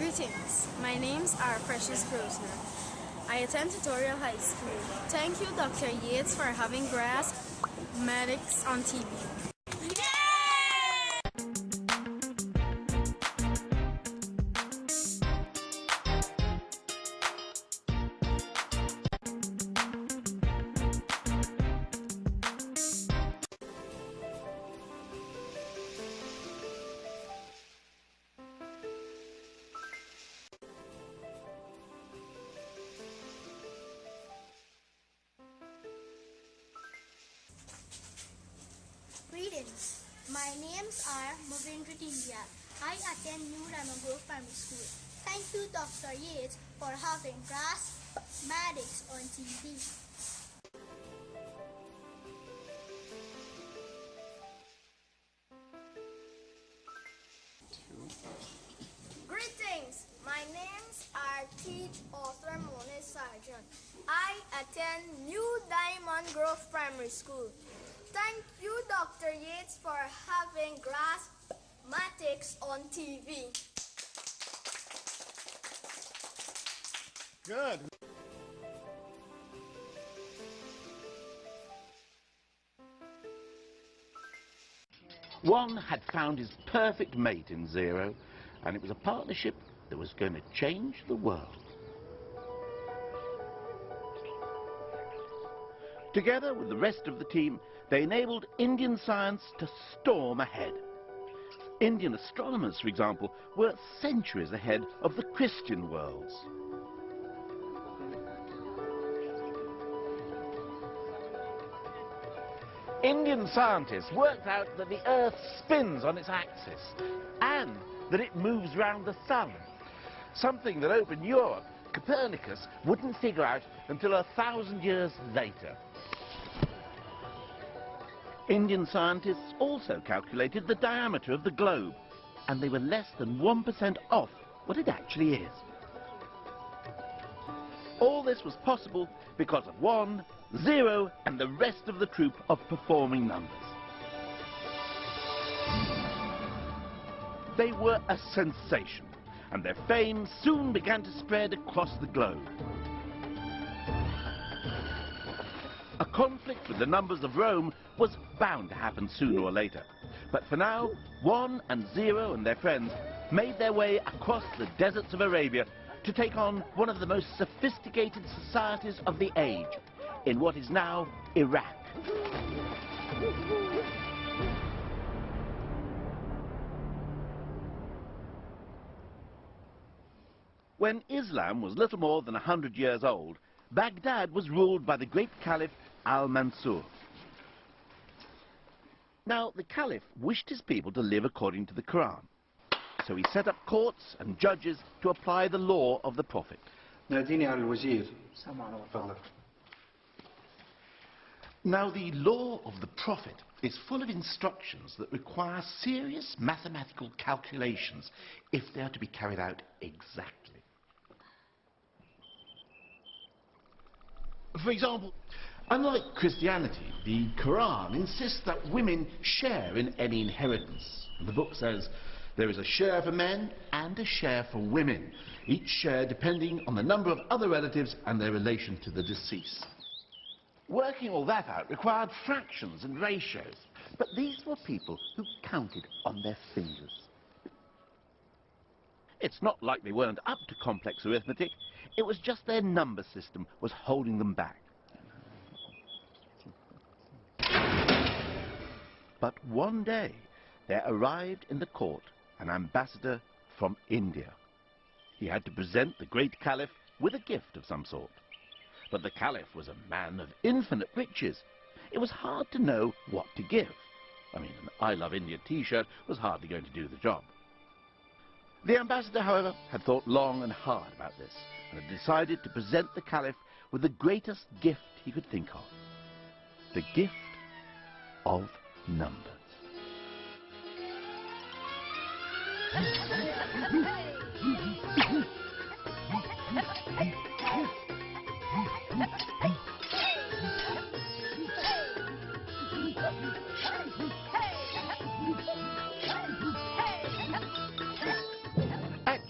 Greetings, my name's R. Precious Grosner. I attend Tutorial High School. Thank you, Dr. Yates, for having Graspmatyx on TV. Greetings. My name's R. Movendra India. I attend New Diamond Grove Primary School. Thank you, Dr. Yates, for having Graspmatyx on TV. Greetings. My name's R.Yates, author Mone Sargent. I attend New Diamond Grove Primary School. Thank you, Dr. Yates, for having Graspmatyx on TV. Good. One had found his perfect mate in Zero, and it was a partnership that was going to change the world. Together with the rest of the team, they enabled Indian science to storm ahead. Indian astronomers, for example, were centuries ahead of the Christian worlds. Indian scientists worked out that the Earth spins on its axis and that it moves round the sun, something that open Europe, Copernicus, wouldn't figure out until 1,000 years later. Indian scientists also calculated the diameter of the globe, and they were less than 1% off what it actually is. All this was possible because of 1, 0, and the rest of the troupe of performing numbers. They were a sensation, and their fame soon began to spread across the globe. A conflict with the numbers of Rome was bound to happen sooner or later. But for now, 1 and 0 and their friends made their way across the deserts of Arabia to take on one of the most sophisticated societies of the age, in what is now Iraq. When Islam was little more than 100 years old, Baghdad was ruled by the great Caliph Al-Mansur. Now, the Caliph wished his people to live according to the Quran, so he set up courts and judges to apply the law of the Prophet. Now, the law of the Prophet is full of instructions that require serious mathematical calculations if they are to be carried out exactly. For example, unlike Christianity, the Quran insists that women share in any inheritance. The book says there is a share for men and a share for women, each share depending on the number of other relatives and their relation to the deceased. Working all that out required fractions and ratios, but these were people who counted on their fingers. It's not like they weren't up to complex arithmetic, it was just their number system was holding them back. But one day, there arrived in the court an ambassador from India. He had to present the great Caliph with a gift of some sort. But the Caliph was a man of infinite riches. It was hard to know what to give. I mean, an I Love India t-shirt was hardly going to do the job. The ambassador, however, had thought long and hard about this, and had decided to present the Caliph with the greatest gift he could think of. The gift of numbers.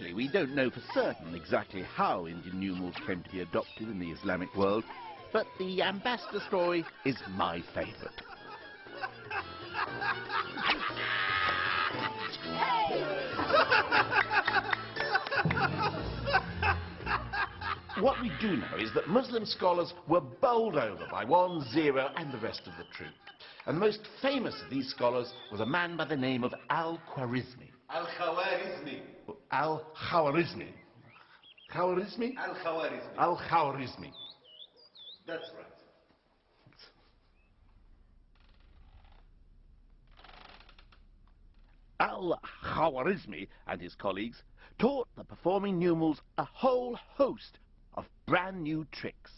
Actually, we don't know for certain exactly how Indian numerals came to be adopted in the Islamic world, but the ambassador story is my favourite. What we do know is that Muslim scholars were bowled over by 1-0 and the rest of the troop. And the most famous of these scholars was a man by the name of Al-Khwarizmi. Al-Khawarizmi. Al-Khwarizmi. Khwarizmi? Al-Khawarizmi. Al-Khwarizmi. That's right. Al-Khwarizmi and his colleagues taught the performing numerals a whole host of brand new tricks.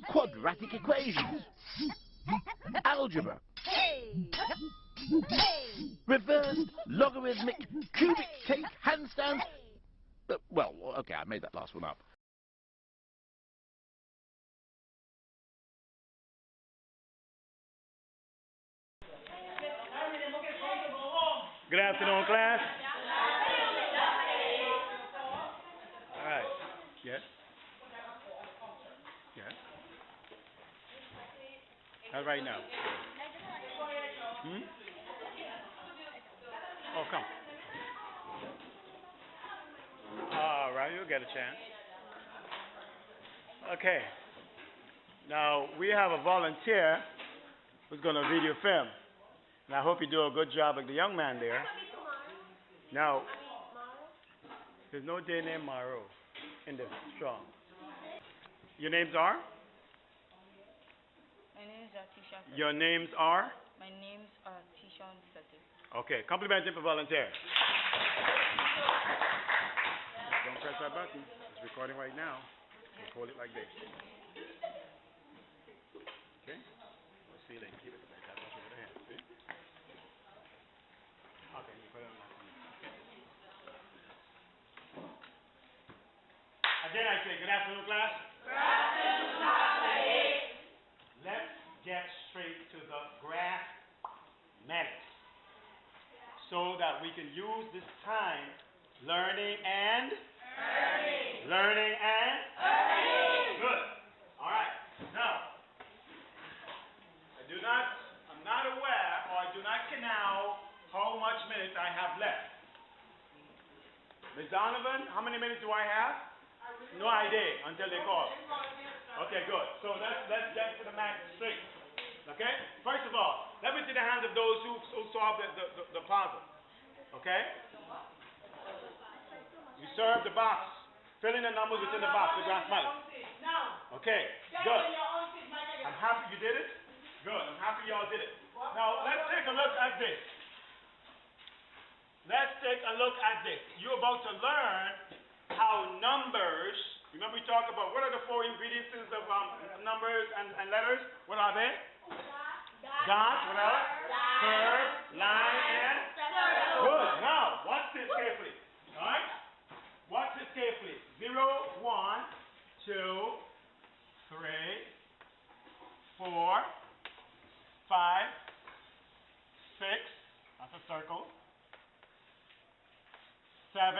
Quadratic equations, algebra, reversed, logarithmic, cubic cake, handstands. Well, okay, I made that last one up. Good afternoon, class. All right. Yes. Yes. Not right now. Oh, come. All right, you'll get a chance. Okay. Now, we have a volunteer who's going to video film. And I hope you do a good job like the young man there. Now, there's no day named Maro in this strong. Your names are? My name is Tisha. Your names are? My names are Tisha and Sati. Okay, compliment him for volunteer. Don't press that button. It's recording right now. You hold it like this. Okay? Let's see, then keep it like that. Touch over the hand. See? Okay, you put it on that. Again, I say, good afternoon, class. Good afternoon, Dr. Yates. Let's get straight to the Graspmatyx so that we can use this time learning and learning and good. All right. Now, I'm not aware, or I do not know how much minutes I have left. Ms. Donovan, how many minutes do I have? No idea until they call. Okay, good. So let's get to the math straight. Okay? First of all, let me see the hands of those who solved the puzzle. Okay? You serve the box. Fill in the numbers within the box, the Graspmatyx. Okay, good. I'm happy you did it. Good. I'm happy y'all did it. Now, let's take a look at this. Let's take a look at this. You're about to learn how numbers, remember we talked about what are the four ingredients of numbers and letters? What are they? Dot, what else? Curve, line, and circle. Good. Now, watch this carefully. All right? Watch this carefully. 0, 1, 2, 3, 4, 5, 6. That's a circle. 7.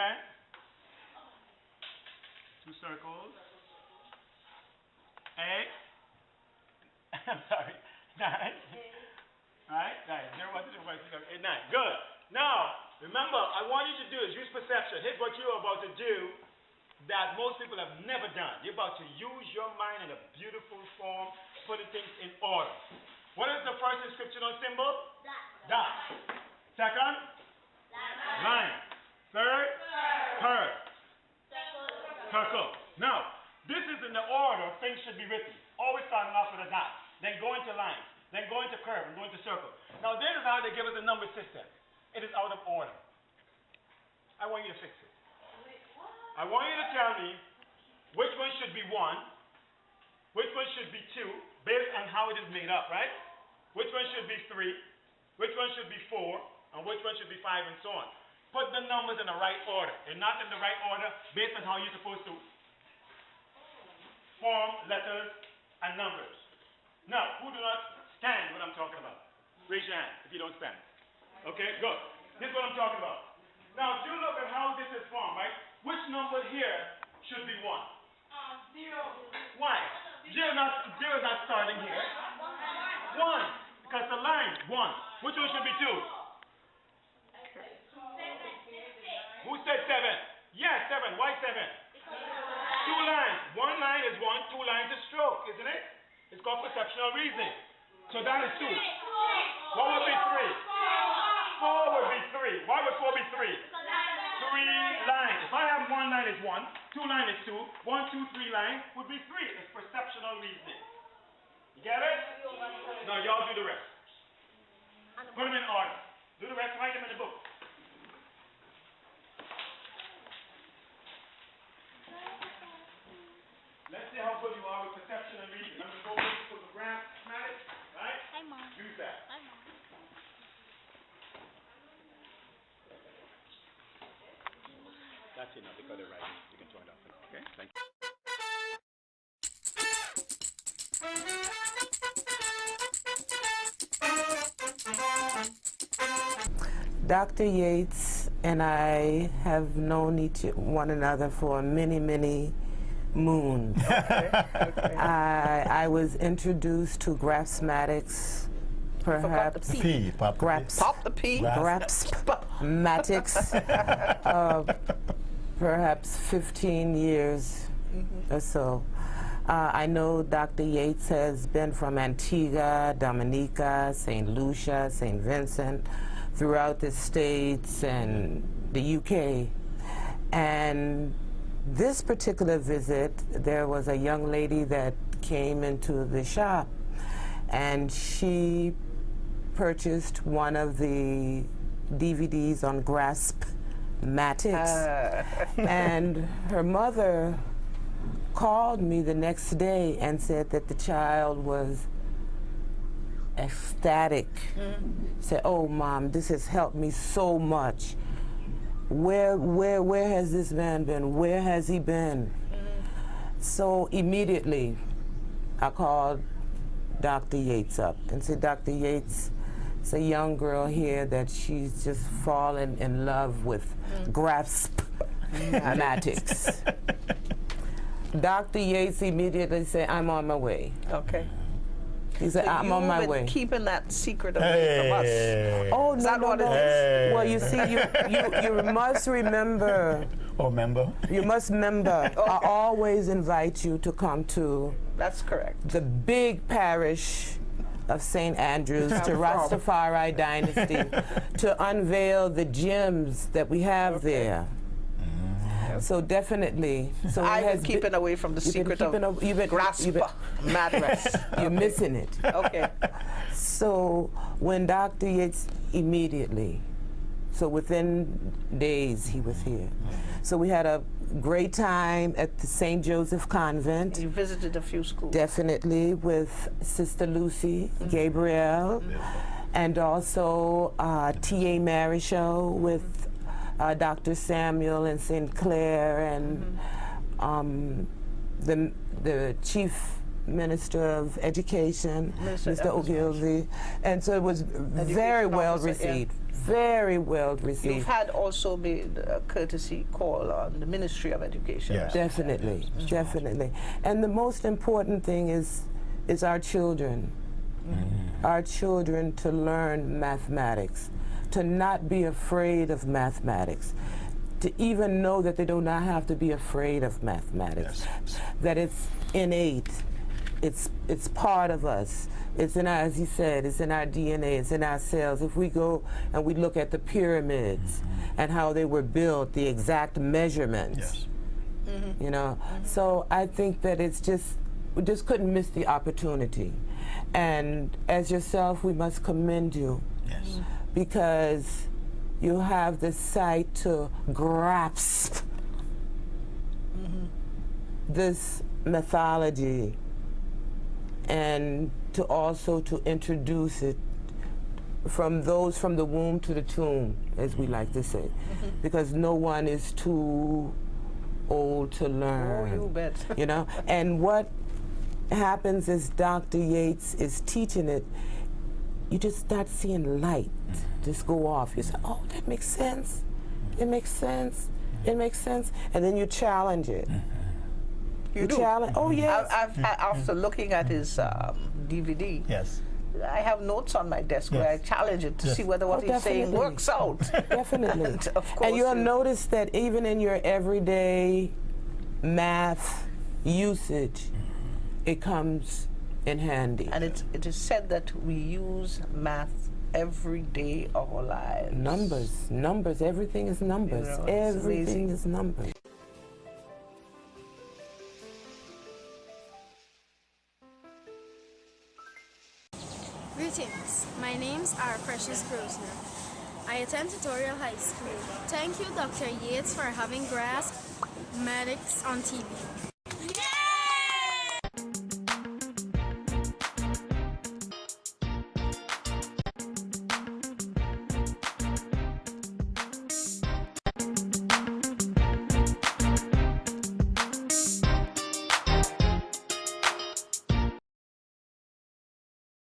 2 circles. 8. I'm sorry. 9. Right? 9. 0, 1, 2, 3, 4, 5, 6, 7, 8, 9. Good. Now, remember, I want you to do is use perception. Here's what you're about to do that most people have never done. You're about to use your mind in a beautiful form, putting things in order. What is the first inscriptional symbol? Dot. Second? Line. Third? Curve. Circle. Now, this is in the order things should be written. Always starting off with a dot. Then go into lines. Then go into curve and go into circle. Now, this is how they give us a number system. It is out of order. I want you to fix it. I want you to tell me which one should be 1, which one should be 2, based on how it is made up, right? Which one should be 3, which one should be 4, and which one should be 5, and so on. Put the numbers in the right order. They're not in the right order based on how you're supposed to form letters and numbers. Now, who do not stand what I'm talking about? Raise your hand if you don't stand. Okay, good. This is what I'm talking about. Now, do look at how this is formed, right? Which number here should be 1? 0. Why? 0 is not starting here. 1, because the line, 1. Which one should be 2? Who said 7? Yes, 7. Why 7? 2 lines. 1 line is 1, 2 lines is stroke, isn't it? It's called perceptual reasoning. So that is 2. What would be 3? 4 would be 3. Why would 4 be 3? 3 lines. If I have 1 line is 1, 2 line is 2, 1, 2, 3 line would be 3. It's perceptual reasoning. You get it? Now y'all do the rest. Put them in order. Do the rest, write them in the book. Let's see how good you are with perception and reading. I'm going to go to the Graspmatyx, right? Hi, Mom. Use that. Hi, Mom. That's enough because they're writing. You can turn it off. Okay? Thank you. Dr. Yates and I have known one another for many, many moons. I was introduced to Graspmatyx, perhaps. Pop the P. Graspmatyx, perhaps 15 years or so. I know Dr. Yates has been from Antigua, Dominica, St. Lucia, St. Vincent, throughout the States and the UK. And this particular visit, there was a young lady that came into the shop, and she purchased one of the DVDs on Graspmatix. And her mother called me the next day and said that the child was ecstatic. Said, "Oh, Mom, this has helped me so much. Where has this man been? Where has he been?" So immediately, I called Dr. Yates up and said, "Dr. Yates, it's a young girl here that she's just fallen in love with Graspmatix." Dr. Yates immediately said, "I'm on my way." Okay. He said, So "I'm on my way." Keeping that secret away from us. Oh, Is no, that no, what no. it is? Well, you see, you must remember. You must remember. Okay. I always invite you to come to. That's correct. The big parish of St. Andrews, to Rastafari Dynasty, to unveil the gems that we have there. So definitely. So I've been keeping away from the secret of Graspmatix. You're missing it. Okay. So when Dr. Yates immediately, so within days he was here. So we had a great time at the St. Joseph Convent. You visited a few schools. Definitely, with Sister Lucy Gabriel, and also T.A. Mary Show with Dr. Samuel and St. Clair, and the Chief Minister of Education, Mr. Ogilvy. And so it was very well received. Very well received. You've had also made a courtesy call on the Ministry of Education. Yes. Definitely, definitely. And the most important thing is our children. Our children to learn mathematics, to not be afraid of mathematics, to even know that they do not have to be afraid of mathematics, that it's innate, it's part of us. It's in our, as he said, it's in our DNA, it's in our cells. If we go and we look at the pyramids and how they were built, the exact measurements, you know. So I think that it's just, we just couldn't miss the opportunity. And as yourself, we must commend you. Because you have the sight to grasp this mythology, and to also to introduce it from the womb to the tomb, as we like to say, because no one is too old to learn. Oh, you bet. You know, and what happens is Dr. Yates is teaching it, you just start seeing light just go off. You say, "Oh, that makes sense. It makes sense. It makes sense. And then you challenge it. You do? Challenge. Oh, yes. After looking at his DVD, Yes. I have notes on my desk where I challenge it to see whether what he's saying definitely. works out. Definitely. And, of course, and you'll notice that even in your everyday math usage, it comes in handy. And it is said that we use math every day of our lives. Numbers, everything is numbers. You know, it's Everything amazing. is numbers. Greetings. My name's R. Precious Grosner. I attend Tutorial High School. Thank you, Dr. Yates, for having Graspmatyk's on TV.